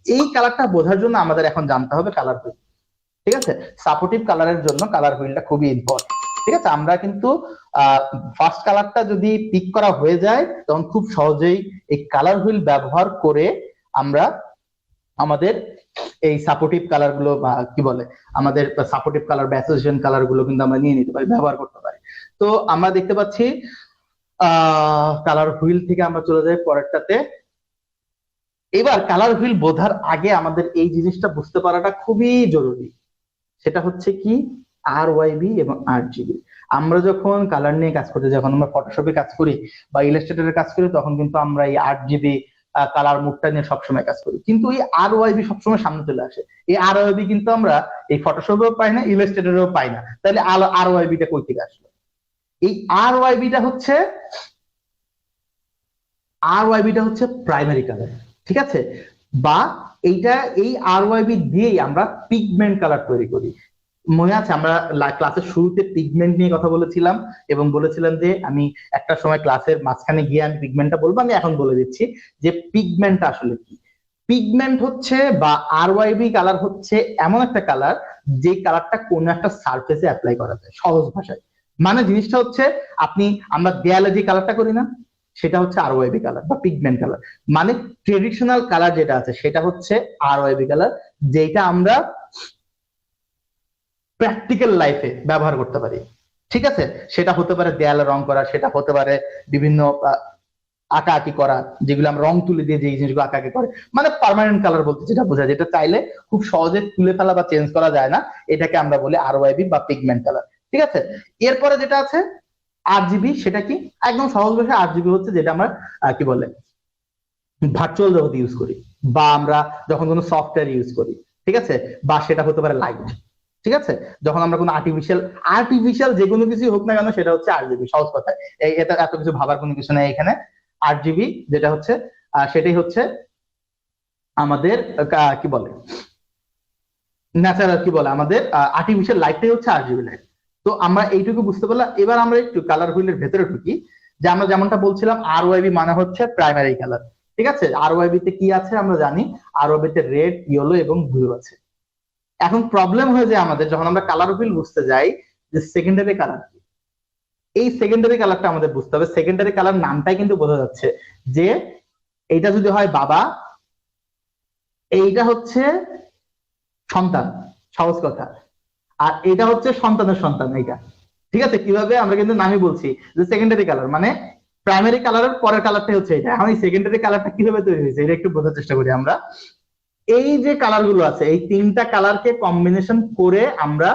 এই কালারটা বোঝার জন্য আমাদের এখন জানতে হবে কালার হুইল। ঠিক আছে, সাপোর্টিভ কালারের জন্য কালার হুইলটা খুবই ইম্পর্টেন্ট। ঠিক আছে, আমরা কিন্তু ফার্স্ট কালারটা যদি পিক করা হয়ে যায় তখন খুব সহজেই এই কালার হুইল ব্যবহার করে আমরা আমাদের এই সাপোর্টিভ কালার গুলো বা কি বলে আমাদের সাপোর্টিভ কালার বা অ্যাসোসিয়েশন কালার গুলো কিন্তু আমরা নিয়ে নিতে পারি, ব্যবহার করতে পারি। তো আমরা দেখতে পাচ্ছি কালার হুইল থেকে আমরা চলে যাই পরেরটাতে। এবার কালার হুইল বোঝার আগে আমাদের এই জিনিসটা বুঝতে পারাটা খুবই জরুরি, সেটা হচ্ছে কি RYB এবং RGB। আমরা যখন কালার নিয়ে কাজ করতে, যখন আমরা ফটোশপে কাজ করি বা ইলাস্ট্রেটরে কাজ করি, তখন কিন্তু আমরা এই 8GB কালার মুডটা নিয়ে সবসময় কাজ করি, কিন্তু এই RYB সবসময় সামনে চলে আসে। এই RYB কিন্তু আমরা এই ফটোশপেও পাই না, ইলাস্ট্রেটরেও পাই না। তাহলে RYB-টা কই থেকে আসলো? এই RYB-টা হচ্ছে প্রাইমারি কালার। ঠিক আছে, বা এই RYB দিয়েই আমরা পিগমেন্ট কালার তৈরি করি। মনে আছে আমরা ক্লাসের শুরুতে পিগমেন্ট নিয়ে কথা বলেছিলাম এবং বলেছিলাম যে আমি একটা সময় ক্লাসের মাঝখানে গিয়ে আমি পিগমেন্টটা বলবো। আমি এখন বলে দিচ্ছি যে পিগমেন্টটা আসলে কি। পিগমেন্ট হচ্ছে বা RYB কালার হচ্ছে এমন একটা কালার যে কালারটা কোন একটা সারফেসে অ্যাপ্লাই করা যায়, সহজ ভাষায়। মানে জিনিসটা হচ্ছে আমরা দেয়ালে যে কালারটা করি না, সেটা হচ্ছে RYB কালার বা পিগমেন্ট কালার। মানে ট্রেডিশনাল কালার যেটা আছে সেটা হচ্ছে RYB কালার, যেটা আমরা প্র্যাকটিক্যাল লাইফে ব্যবহার করতে পারি। ঠিক আছে, সেটা হতে পারে দেয়ালে রং করা, সেটা হতে পারে বিভিন্ন আঁকাআঁকি করা, যেগুলো আমরা রং তুলে দিয়ে যে জিনিসগুলো আঁকাআঁকি করে, মানে পার্মানেন্ট কালার বলতে যেটা বোঝায়, যেটা চাইলে খুব সহজে তুলে ফেলা বা চেঞ্জ করা যায় না, এটাকে আমরা বলি RYB বা পিগমেন্ট কালার। ঠিক আছে, এরপরে যেটা আছে RGB, সেটা কি? একদম সহজ ভাষায় RGB হচ্ছে যেটা আমরা কি বলে ভার্চুয়াল জগতে ইউজ করি, বা আমরা যখন কোনো সফটওয়্যার ইউজ করি। ঠিক আছে, বা সেটা হতে পারে লাইট। ঠিক আছে, যখন আমরা কোনো আর্টিফিশিয়াল যে কোনো কিছু হোক না কেন, সেটা হচ্ছে RGB। সহজ কথায় এটা এত কিছু ভাবার কোনো কিছু নেই এখানে। RGB যেটা হচ্ছে সেটাই হচ্ছে আমাদের কি বলে ন্যাচারাল, কি বলে আমাদের আর্টিফিশিয়াল লাইটটাই হচ্ছে RGB লাইট। তো আমরা এইটুকু বুঝতে পারলাম। এবার আমরা একটু কালার হুইলের ভেতরে ঢুকি। যে আমরা যেমনটা বলছিলাম RYB মানে হচ্ছে প্রাইমারি কালার। ঠিক আছে, RYB তে কি আছে আমরা জানি, RYB তে রেড, ইয়েলো এবং ব্লু আছে। এখন প্রবলেম হয়ে যায় আমাদের যখন আমরা কালার হুইল বুঝতে যাই যে সেকেন্ডারি কালার কি। এই সেকেন্ডারি কালারটা আমাদের বুঝতে হবে। সেকেন্ডারি কালার নামটাই কিন্তু বোঝা যাচ্ছে যে এইটা যদি হয় বাবা, এইটা হচ্ছে সন্তান, সহজ কথা। আর এটা হচ্ছে সন্তানের সন্তান, এইটা। ঠিক আছে, কিভাবে আমরা কিন্তু নামই বলছি যে সেকেন্ডারি কালার, মানে প্রাইমারি কালারের পরের কালারটাই হচ্ছে এটা। এখন এই সেকেন্ডারি কালারটা কিভাবে তৈরি হয়েছে এটা একটু বোঝার চেষ্টা করি আমরা। এই যে কালার গুলো আছে, এই তিনটা কালারকে কম্বিনেশন করে আমরা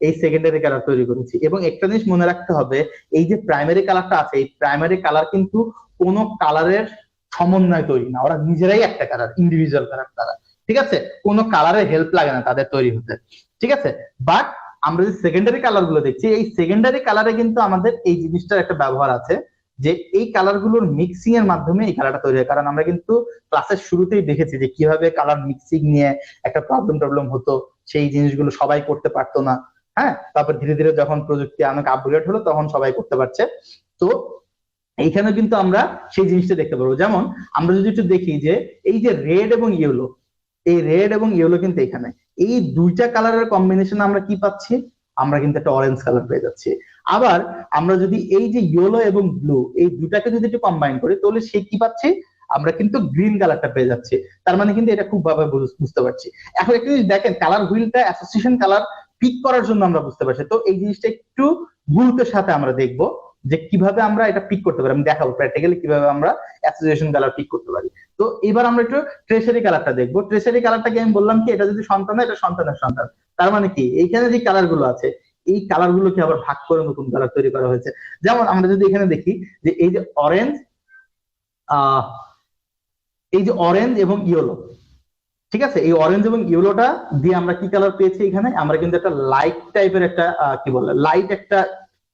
এই সেকেন্ডারি কালার তৈরি করেছি। এবং একটা জিনিস মনে রাখতে হবে, এই যে প্রাইমারি কালারটা আছে, এই প্রাইমারি কালার কিন্তু কোনো কালারের সমন্বয় তৈরি না, ওরা নিজেরাই একটা কালার, ইন্ডিভিজুয়াল কালার তারা। ঠিক আছে, কোনো কালারের হেল্প লাগে না তাদের তৈরি হতে। ঠিক আছে, বাট আমরা যে সেকেন্ডারি কালার গুলো দেখছি, এই সেকেন্ডারি কালারে কিন্তু আমাদের এই জিনিসটার একটা ব্যবহার আছে, যে এই কালার গুলোর মিক্সিং এর মাধ্যমে এই কালারটা তৈরি হয়। কারণ আমরা কিন্তু ক্লাসের শুরুতেই দেখেছি যে কিভাবে কালার মিক্সিং নিয়ে একটা প্রবলেম হতো, সেই জিনিসগুলো সবাই করতে পারতো না। হ্যাঁ, তারপর ধীরে ধীরে যখন প্রযুক্তি অনেক আপগ্রেড হলো তখন সবাই করতে পারছে। তো এইখানে কিন্তু আমরা সেই জিনিসটা দেখতে পারবো। যেমন আমরা যদি একটু দেখি যে এই যে রেড এবং ইয়েলো, এই রেড এবং ইয়েলো কিন্তু এখানে এই দুইটা কালারের কম্বিনেশন আমরা কি পাচ্ছি, আমরা কিন্তু একটা অরেঞ্জ কালার পেয়ে যাচ্ছি। আবার আমরা যদি এই যে ইয়েলো এবং ব্লু এই দুটাকে যদি একটু কম্বাইন করি, তাহলে সে কি পাচ্ছি, আমরা কিন্তু গ্রিন কালারটা পেয়ে যাচ্ছি। তার মানে কিন্তু এটা খুব ভাবে বুঝতে পারছি। এখন একটা জিনিস দেখেন, কালার হুইলটা অ্যাসোসিয়েশন কালার পিক করার জন্য আমরা বুঝতে পারছি। তো এই জিনিসটা একটু গুরুত্বের সাথে আমরা দেখবো যে কিভাবে আমরা এটা পিক করতে পারি। আমি দেখাবো প্র্যাকটিক্যালি কিভাবে আমরা অ্যাসোসিয়েশন কালার পিক করতে পারি। তো এবার আমরা একটু ট্রেসারি কালারটা দেখবো। ট্রেসারি কালারটাকে আমি বললাম কি, এটা যদি সন্তান হয়, এটা সন্তানের সন্তান। তার মানে কি, এইখানে যে কালার গুলো আছে, এই কালার গুলোকে আবার ভাগ করে নতুন কালার তৈরি করা হয়েছে। যেমন আমরা যদি এখানে দেখি যে এই যে অরেঞ্জ, এই যে অরেঞ্জ এবং ইয়েলো, ঠিক আছে, এই অরেঞ্জ এবং ইয়েলোটা দিয়ে আমরা কি কালার পেয়েছি, এখানে আমরা কিন্তু একটা লাইট টাইপের একটা কি বলে লাইট একটা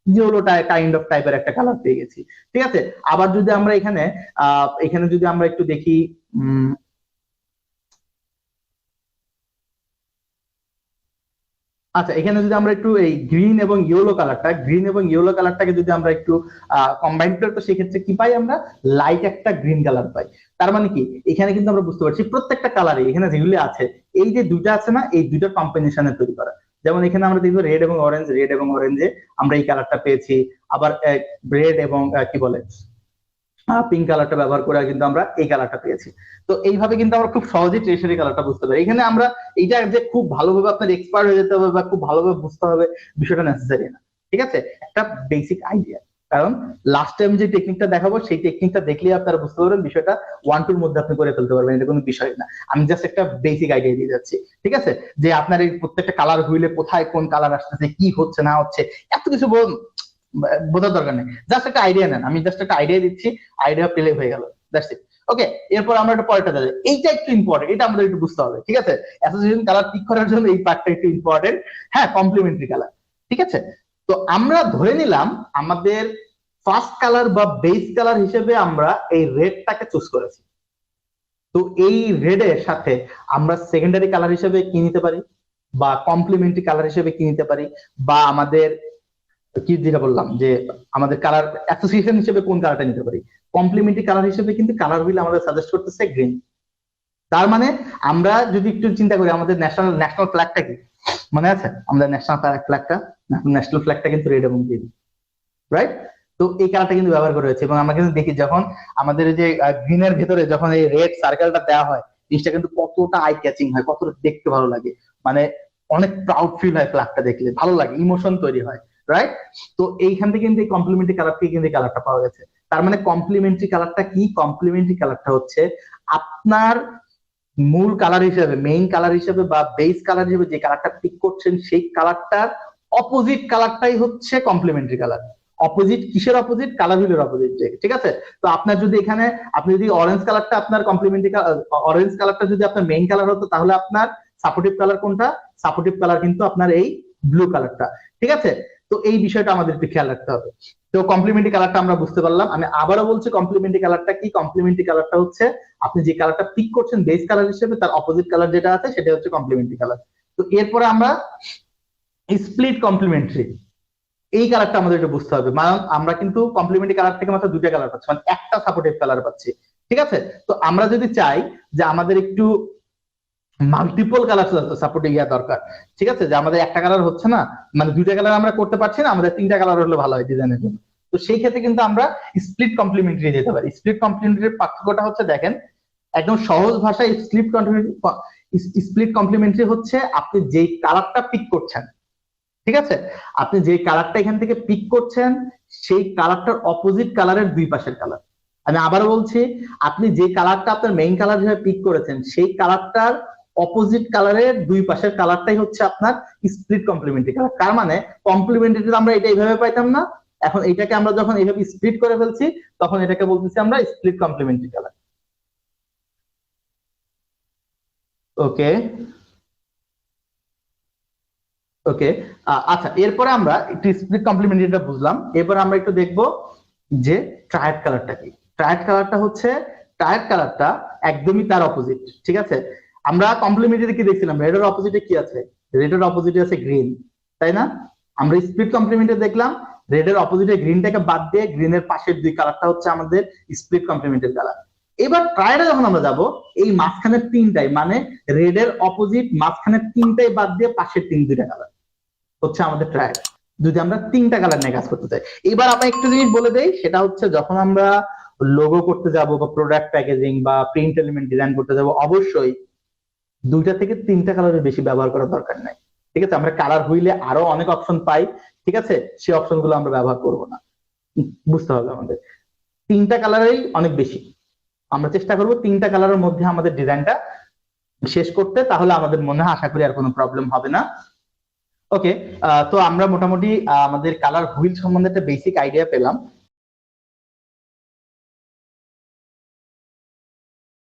ইয়েলোটা কাইন্ড অফ টাইপের একটা কালার পেয়ে গেছি। ঠিক আছে, আবার যদি আমরা এখানে যদি আমরা একটু দেখি, আচ্ছা, এখানে যদি আমরা একটু এই গ্রিন এবং ইয়েলো কালারটাকে যদি আমরা একটু কম্বাইন করি, তো সেক্ষেত্রে কি পাই আমরা? লাইট একটা গ্রিন কালার পাই। তার মানে কি, এখানে কিন্তু আমরা বুঝতে পারছি প্রত্যেকটা কালারে এখানে যেগুলি আছে, এই যে দুইটা আছে না, এই দুইটা কম্বিনেশনে তৈরি করা। যেমন এখানে আমরা দেখবো রেড এবং অরেঞ্জে আমরা এই কালারটা পেয়েছি। আবার রেড এবং কি বলে পিঙ্ক কালারটা ব্যবহার করে কিন্তু আমরা এই কালারটা পেয়েছি। তো এইভাবে কিন্তু আমরা খুব সহজেই ট্রেসারি কালারটা বুঝতে পারি। এখানে আমরা এইটা যে খুব ভালোভাবে আপনার এক্সপার্ট হয়ে যেতে হবে বা খুব ভালোভাবে বুঝতে হবে, বিষয়টা নেসেসারি না। ঠিক আছে, একটা বেসিক আইডিয়া। কারণ লাস্ট টাইম যে টেকনিকটা দেখাবো, সেই টেকনিকটা দেখলেই আপনারা বুঝতে পারবেন বিষয়টা 1-2 এর মধ্যে আপনি করে ফেলতে পারবেন, এটা কোনো বিষয় না। আমি জাস্ট একটা বেসিক আইডিয়া দিয়ে যাচ্ছি। ঠিক আছে, যে আপনার এই প্রত্যেকটা কালার হুইলে কোথায় কোন কালার আসতেছে, কি হচ্ছে না হচ্ছে, এত কিছু বোঝার দরকার নেই। জাস্ট একটা আইডিয়া নেন, আমি জাস্ট একটা আইডিয়া দিচ্ছি, আইডিয়া পেলে হয়ে গেল, দ্যাটস ইট। ওকে, এরপর আমরা একটা পরেরটা যাই। এইটা একটু ইম্পর্টেন্ট, এটা আমাদের একটু বুঝতে হবে। ঠিক আছে, অ্যাসোসিয়েশন কালার পিক করার জন্য এই পার্টটা একটু ইম্পর্টেন্ট। হ্যাঁ, কমপ্লিমেন্টারি কালার। ঠিক আছে, তো আমরা ধরে নিলাম আমাদের ফার্স্ট কালার বা বেস কালার হিসেবে আমরা এই রেডটাকে চুজ করেছি। তো এই রেডের সাথে আমরা সেকেন্ডারি কালার হিসেবে কি নিতে পারি, বা কমপ্লিমেন্টারি কালার হিসেবে কি নিতে পারি, বা আমাদের কি যেটা বললাম যে আমাদের কালার অ্যাসোসিয়েশন হিসেবে কোন কালারটা নিতে পারি। কমপ্লিমেন্টারি কালার হিসেবে কিন্তু কালার হুইল আমাদের সাজেস্ট করতেছে গ্রিন। তার মানে আমরা যদি একটু চিন্তা করি, আমাদের ন্যাশনাল ফ্ল্যাগটা কি মনে আছে? আমাদের ন্যাশনাল ফ্ল্যাগটা কিন্তু রেড এবং গ্রিন, রাইট? তো এই কালারটা কিন্তু ব্যবহার করা হয়েছে, এবং আমরা কিন্তু দেখি যখন আমাদের যে গ্রিনের ভেতরে যখন এই রেড সার্কেলটা দেওয়া হয়, জিনিসটা কিন্তু কতটা আই ক্যাচিং হয়, কতটা দেখতে ভালো লাগে। মানে অনেক প্রাউড ফিল হয় ফ্ল্যাগটা দেখলে, ভালো লাগে, ইমোশন তৈরি হয়, রাইট? তো এইখান থেকে কিন্তু এই কমপ্লিমেন্টারি কালার থেকে কিন্তু কালারটা পাওয়া গেছে। তার মানে কমপ্লিমেন্টারি কালারটা কি? কমপ্লিমেন্টারি কালারটা হচ্ছে আপনার মূল কালার হিসেবে, মেইন কালার হিসেবে বা বেস কালার হিসেবে যে কালারটা পিক করছেন, সেই কালারটার অপোজিট কালারটাই হচ্ছে কমপ্লিমেন্টারি কালার। অপোজিট কিসের অপোজিট? কালার হুইলের অপোজিট। ঠিক আছে, তো আপনার যদি এখানে আপনি যদি অরেঞ্জ কালারটা আপনার কমপ্লিমেন্টারি, অরেঞ্জ কালারটা যদি আপনার মেইন কালার হতো, তাহলে আপনার সাপোর্টিভ কালার কোনটা? সাপোর্টিভ কালার কিন্তু আপনার এই ব্লু কালারটা। ঠিক আছে, তো এই বিষয়টা আমাদের একটু খেয়াল রাখতে হবে। তো কমপ্লিমেন্টারি কালারটা আমরা বুঝতে পারলাম। আমি আবারও বলছি, কমপ্লিমেন্টারি কালারটা কি? কমপ্লিমেন্টারি কালারটা হচ্ছে আপনি যে কালারটা পিক করছেন বেস কালার হিসেবে, তার অপোজিট কালার যেটা আছে সেটা হচ্ছে কমপ্লিমেন্টারি কালার। তো এরপরে আমরা স্প্লিট কমপ্লিমেন্টারি, এই কালারটা আমাদের একটু বুঝতে হবে। মানে আমরা কিন্তু কমপ্লিমেন্টারি কালার থেকে মাত্র দুইটা কালার পাচ্ছি, মানে একটা সাপোর্টিভ কালার পাচ্ছি। ঠিক আছে, তো আমরা যদি চাই যে আমাদের একটু মাল্টিপল কালার সাপোর্টিং ইয়া দরকার, ঠিক আছে, যে আমাদের একটা কালার হচ্ছে না, মানে দুইটা কালার আমরা করতে পারছি না, আমাদের তিনটা কালার হলে ভালো হয় ডিজাইনের জন্য। তো সেই ক্ষেত্রে কিন্তু আমরা স্প্লিট কমপ্লিমেন্টারি যেতে পারি। স্প্লিট কমপ্লিমেন্টারির পার্থক্যটা হচ্ছে, দেখেন, একদম সহজ ভাষায় স্প্লিট কমপ্লিমেন্টারি হচ্ছে আপনি যেই কালারটা পিক করছেন, ঠিক আছে, আপনি যে কালারটা এখান থেকে পিক করছেন, সেই কালারটার অপোজিট কালারের দুই পাশের কালার। আমি আবারও বলছি, আপনি যে কালারটা আপনার মেইন কালার হিসেবে পিক করেছেন, সেই কালারটার অপোজিট কালারের দুই পাশের কালারটাই হচ্ছে আপনার স্প্লিট কমপ্লিমেন্টারি কালার। তার মানে কমপ্লিমেন্টারি আমরা এটা এইভাবে পাইতাম না, এখন এটাকে আমরা যখন এইভাবে স্প্লিট করে ফেলছি, তখন এটাকে বলতেছি আমরা স্প্লিট কমপ্লিমেন্টারি কালার। ওকে, ওকে, আচ্ছা, এরপরে আমরা একটু স্প্লিট কমপ্লিমেন্টারিটা বুঝলাম। এরপর আমরা একটু দেখবো যে ট্রায়াড কালারটা কি। ট্রায়াড কালারটা হচ্ছে, ট্রায়াড কালারটা একদমই তার অপোজিট। ঠিক আছে, আমরা কমপ্লিমেন্টারি কি দেখছিলাম? রেডের অপোজিটে কি আছে? রেডের অপোজিটে আছে গ্রিন, তাই না? আমরা স্প্লিট কমপ্লিমেন্টারি দেখলাম, রেডের অপোজিটে গ্রিনটাকে বাদ দিয়ে গ্রিনের পাশের দুই কালারটা হচ্ছে আমাদের স্প্লিট কমপ্লিমেন্টারি কালার। এবার ট্রায়াডে যখন আমরা যাব, এই মাঝখানের তিনটাই, মানে রেডের অপোজিট মাঝখানের তিনটাই বাদ দিয়ে পাশের দুইটা কালার হচ্ছে আমাদের ট্রায়াড, যদি আমরা তিনটা কালার নিয়ে কাজ করতে চাই। এবার আমরা একটু জিনিস বলে দেই, সেটা হচ্ছে যখন আমরা লোগো করতে যাব বা প্রোডাক্ট প্যাকেজিং বা প্রিন্ট এলিমেন্ট ডিজাইন করতে যাব, অবশ্যই দুইটা থেকে তিনটা কালারের বেশি ব্যবহার করার দরকার নাই। ঠিক আছে, আমরা কালার হুইলে আরো অনেক অপশন পাই, ঠিক আছে, সেই অপশন গুলো আমরা ব্যবহার করব না। বুঝতে হবে আমাদের তিনটা কালারেই অনেক বেশি, আমরা চেষ্টা করব তিনটা কালারের মধ্যে আমাদের ডিজাইনটা শেষ করতে, তাহলে আমাদের মনে হয় আশা করি আর কোনো প্রবলেম হবে না। ওকে, তো আমরা মোটামুটি আমাদের কালার হুইল সম্বন্ধে একটা বেসিক আইডিয়া পেলাম।